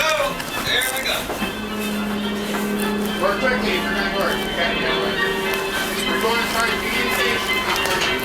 There we go. Work quickly if you're going to work. You got to know it. We're going to start communication, not working.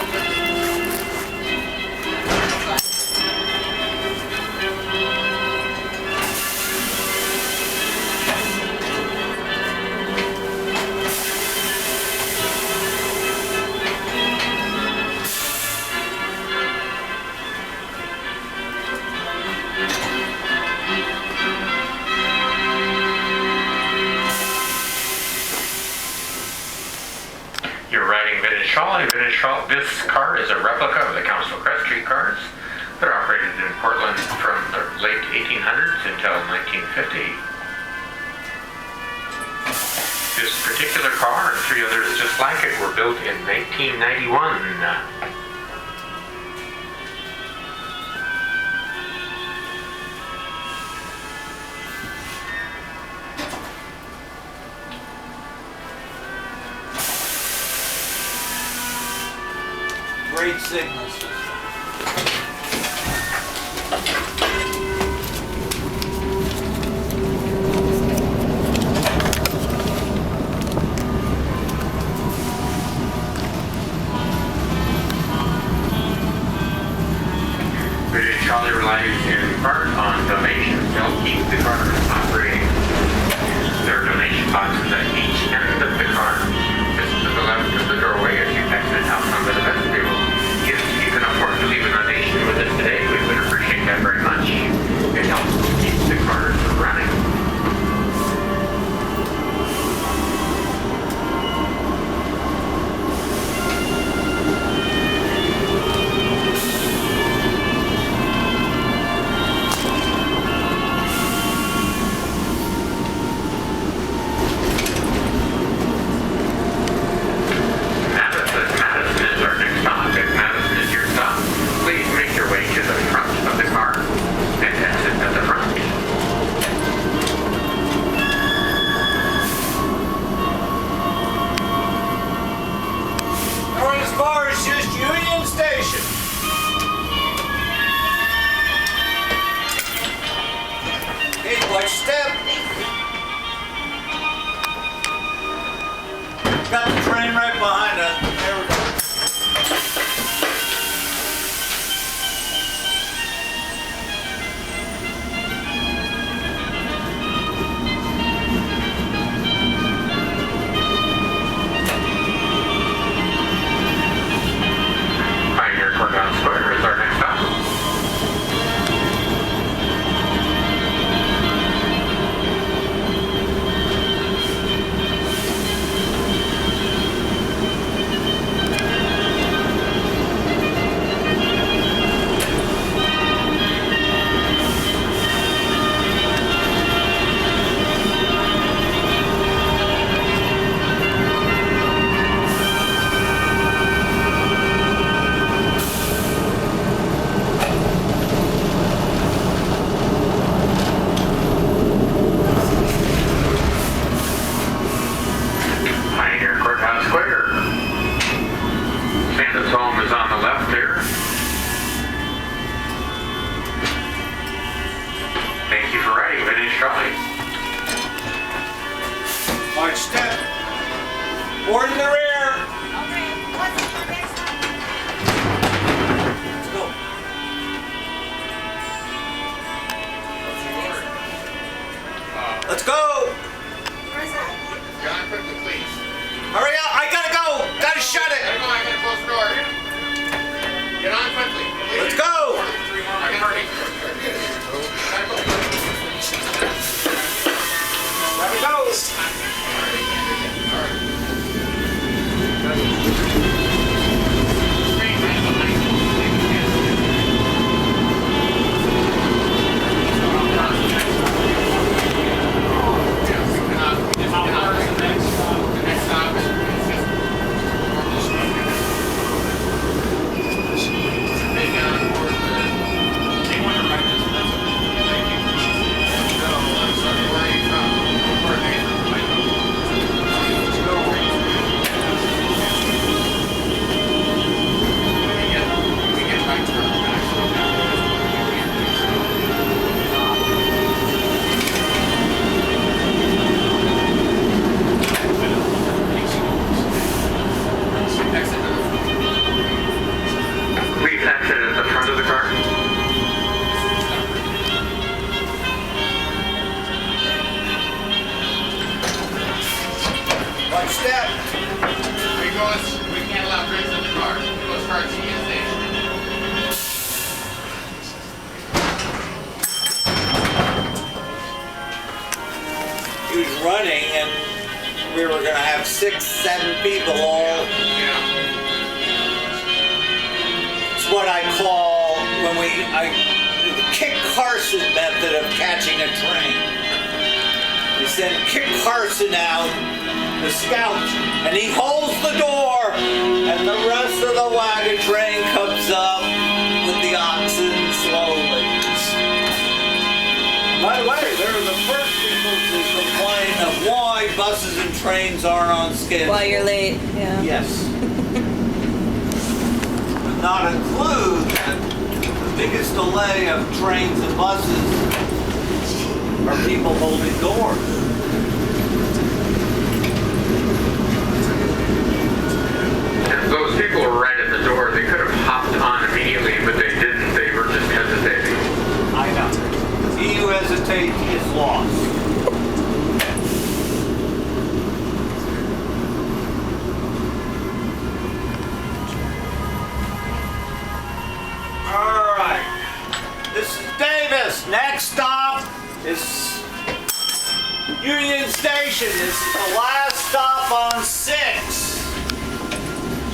You're riding Trolley. This car is a replica of the Council Crest Street cars that are operated in Portland from the late 1800s until 1950. This particular car and 3 others just like it were built in 1991. Great signal system. Trolley relies in part on donations to help keep the car operating. There are donation boxes at each end of the car. Just to the left of the doorway as you exit out onto the vestibule. If you can afford to leave a donation with us today, we would appreciate that very much. It helps keep the cars running. running, and we were gonna have 6, 7 people all. It's what I call when the Kit Carson method of catching a train. We send Kit Carson out, the scout, and he holds the door, and the rest of the wagon train comes up with the oxen slowly. By the way, they're the first people to complain of why buses and trains aren't on schedule. Why you're late, yeah. Yes. But not include that the biggest delay of trains and buses are people holding doors. If those people were right at the door, they could have hopped on immediately, but they didn't. They were just hesitating. I know. He who hesitates is lost. All right. This is Davis. Next stop is Union Station. This is the last stop on 6.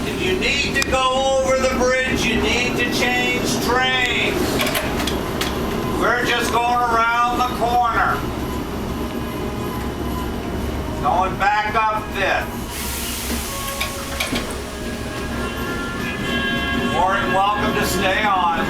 If you need to go over the bridge, you need to change trains. We're just going around the corner. Going back up 5th. More than welcome to stay on.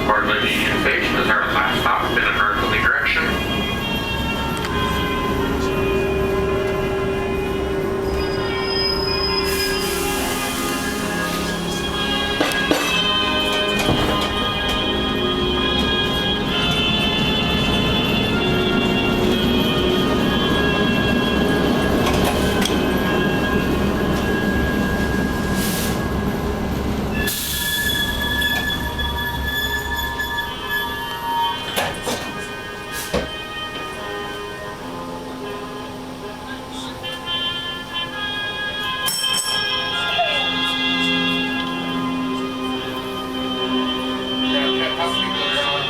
Bartlett Union Station is our last stop in a northerly direction.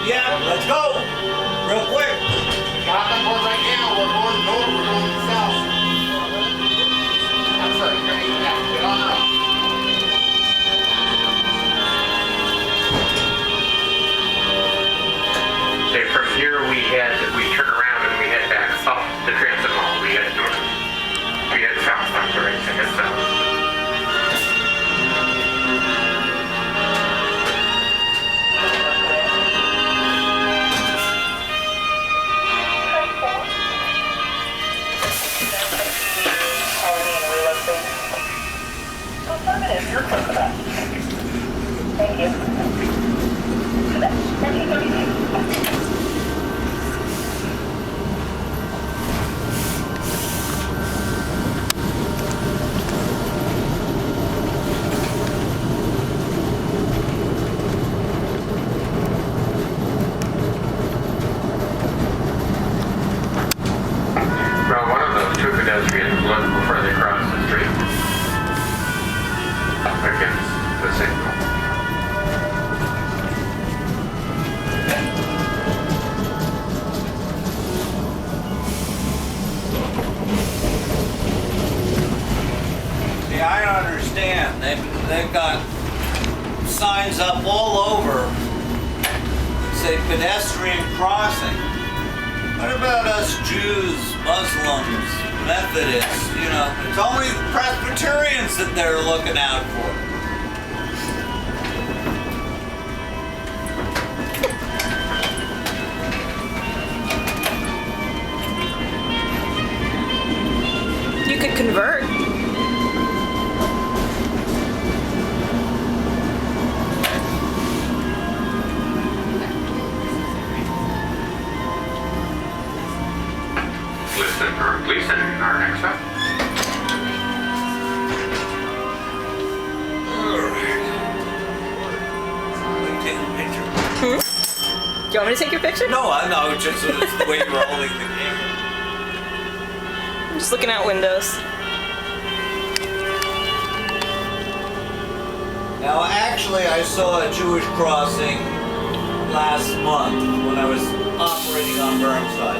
Yeah, let's go. Real quick. Got them boys right now. We're going north. We're going south. I'm sorry. Get on up. Okay, from here we turn around and we head back up the transit hall. We head north. We head south. I'm sorry. We head south. Well, one of those two pedestrians looked before they crossed the street. Up against the signal. See, I don't understand. They've got signs up all over that say pedestrian crossing. What about us Jews, Muslims, Methodists? You know, it's only Presbyterians that they're looking out for. You could convert. Gleason, our next stop. Do you want me to take your picture? No, I know, just the way you were holding the camera. I'm just looking out windows. Now, actually, I saw a Jewish crossing last month when I was operating on Burnside.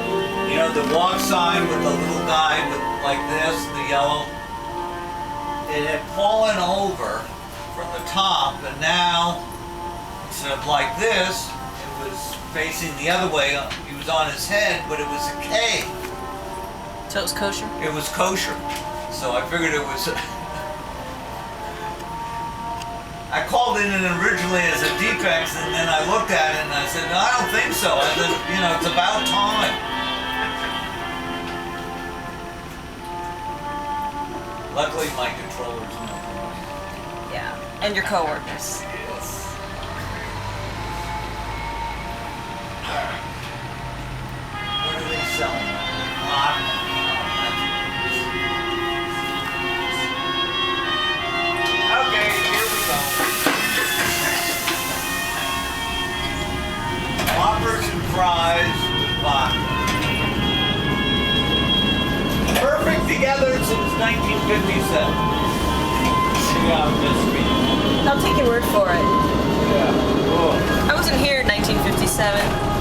You know, the walk sign with the little guy with like this, the yellow. It had fallen over from the top, and now instead of like this, it was facing the other way. He was on his head, but it was a K. So it was kosher? It was kosher. So I figured it was. I called it in originally as a defect, and then I looked at it and I said, no, I don't think so. I said, you know, it's about time. Luckily, my controllers know. Yeah. And your coworkers. Yes. What are they selling? Okay, here we go. Whoppers and fries with vodka. Perfect together since 1957. See how this means. I'll take your word for it. Yeah. Cool. I wasn't here in 1957.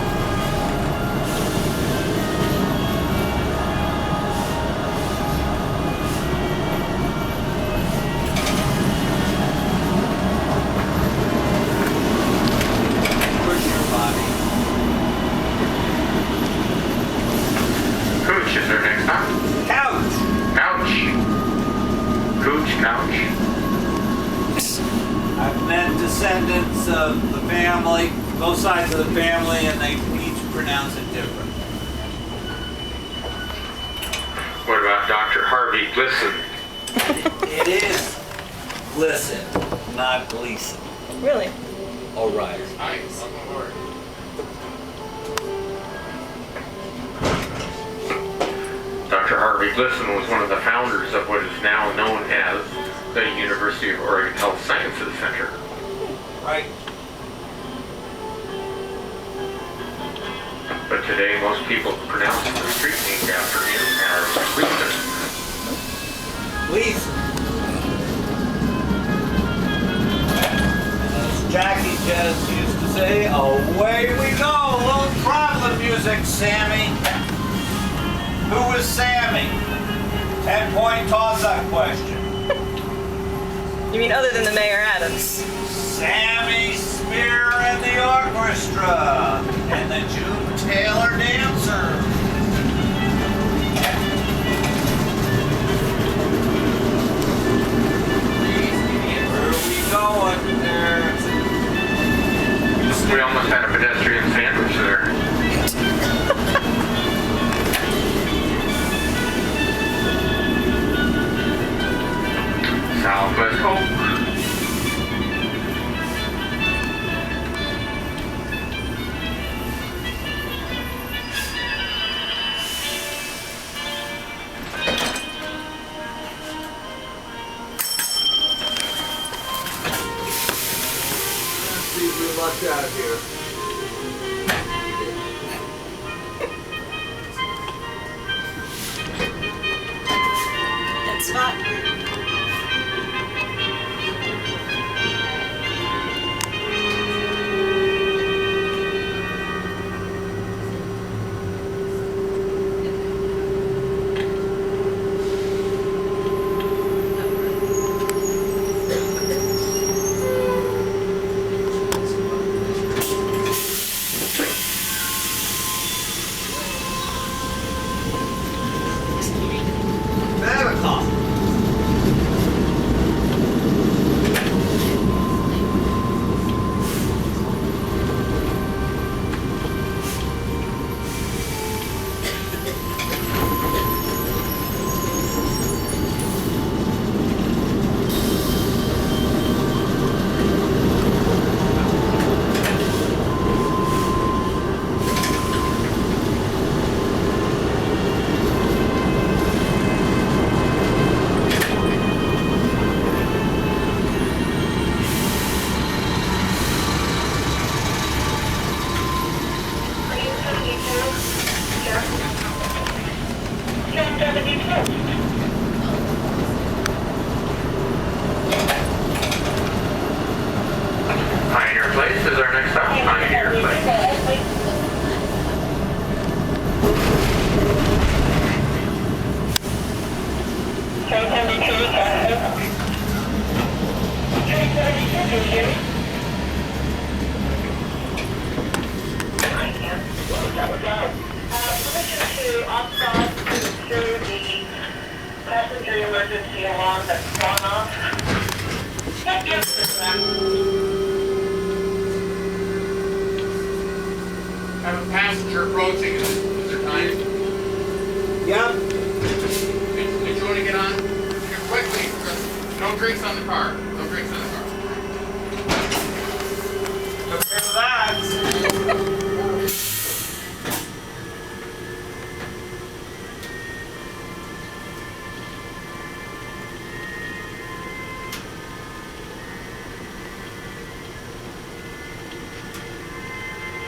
Push your body. Cooch is our next stop. Couch. Couch. Cooch, couch. I've met descendants of the family, both sides of the family, and they each pronounce it different. What about Dr. Harvey Glisson? It is Glisson, not Gleason. Really? All right. Hi, welcome aboard. Dr. Harvey Glisson was one of the founders of what is now known as the University of Oregon Health Sciences Center. Right. But today, most people pronounce the street named after him as Gleason. Gleason. As Jackie just used to say, away we go. A little traveling music, Sammy. Who was Sammy? 10-point toss-up question. You mean other than the Mayor Adams? Sammy Spear and the orchestra and the Jude Taylor dancer. Where are we going there? We almost had a pedestrian sandwich there. Southwest Hope. Let's see if we lucked out here. That spot. last stop to the passenger emergency alarm that's gone off. Thank you. Have a passenger approaching. Is there time? Yep. Did you want to get on? Here, quickly. No drinks on the car. No drinks on the car. Prepare for that.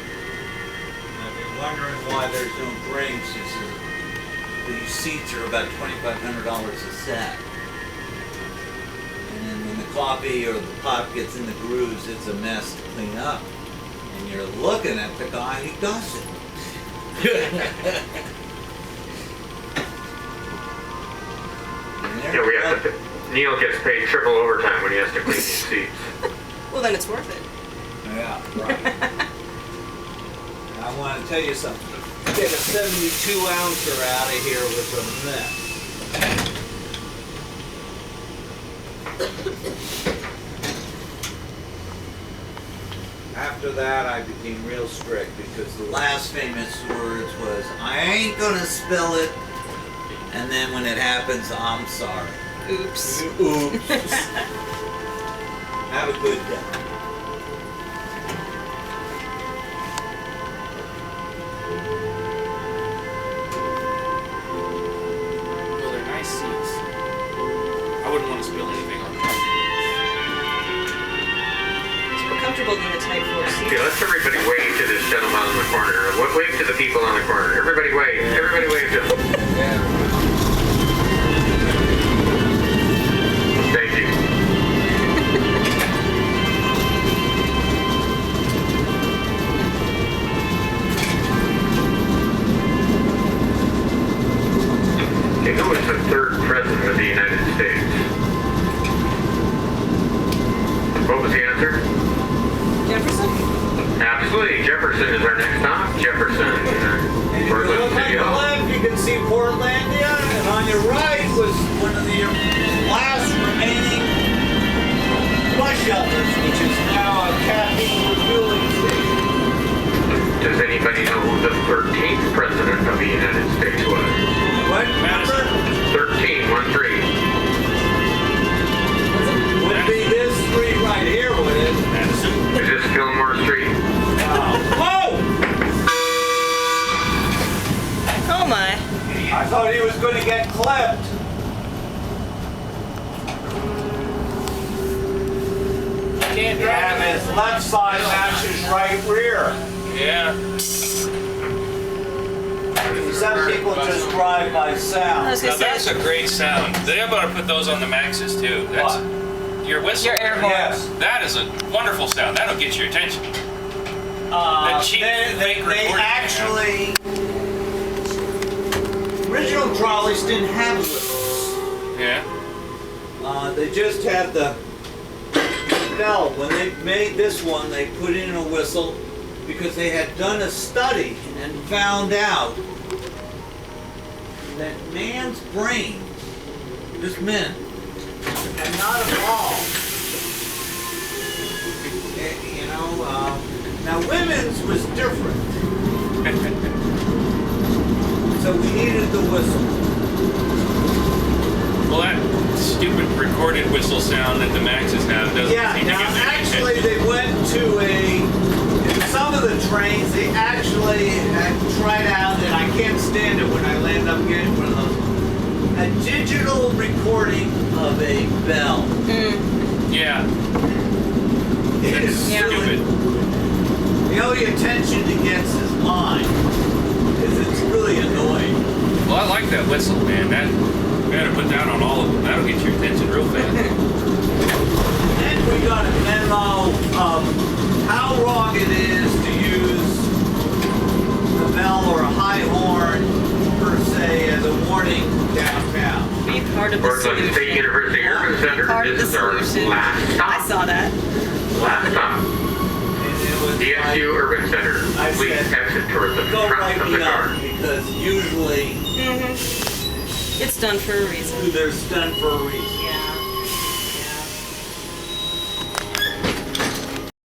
If you're wondering why there's no drinks, these seats are about $2,500 a set. And then when the coffee or the pop gets in the grooves, it's a mess to clean up. And you're looking at the guy who does it. Yeah, we have to. Neil gets paid triple overtime when he has to clean these seats. Well, then it's worth it. Yeah, right. I want to tell you something. Get a 72 ouncer out of here was a mess. After that, I became real strict because the last famous words was, "I ain't gonna spill it," and then when it happens, "I'm sorry." Oops. Oops. Have a good day. Well, they're nice seats. I wouldn't want to spill anything on them. It's more comfortable than the Type 4 seat. Okay, let's everybody wave to this gentleman on the corner. Wave to the people on the corner. Everybody wave. Everybody wave to them. Thank you. Okay, who was the third president of the United States? What was the answer? Jefferson? Absolutely. Jefferson is our next stop. Jefferson. And if you Portland look on City your Hall. left, you can see Portlandia, and on your right was one of the last remaining bus shelters, which is now a caffeine refueling station. Does anybody know who the 13th president of the United States was? What number? 13, 1-3. Would be this street right here, would it? Madison? Is this Fillmore Street? Whoa! Oh my. I thought he was going to get clipped. Can't And his left side matches right rear. Yeah. Some people just drive by I sound. was Now gonna that's say, a great sound. They ought to put those on the Maxes too. That's What? your whistle. your air horn. Yes. That is a wonderful sound. That'll get your attention. Uh, cheap they fake recording. actually, original trolleys didn't have whistles. Yeah. They just had the bell. When they made this one, they put in a whistle because they had done a study and found out that man's brain, just men, had not evolved. You know, now women's was different. So we needed the whistle. Well, that stupid recorded whistle sound that the Maxes have doesn't Yeah, seem to now get any actually attention. they went to in some of the trains, they actually had tried out, and I can't stand it when I land up getting one of those, a digital recording of a bell. Yeah. It is Yeah. really, the only attention it gets is mine, because it's really annoying. Well, I like that whistle, man. That we gotta put that on all of them. That'll get your attention real fast. Then we got a memo of how wrong it is to use a bell or a high horn per se as a warning downtown. Be part of the Portland State solution. University Urban Be Center. part of the This is our solution. last I stop. saw that. Last stop. And it was DSU like, Urban Center. I Please said, exit towards the go front right of the me car. up, because usually It's done for a reason. There's done for a reason. Yeah.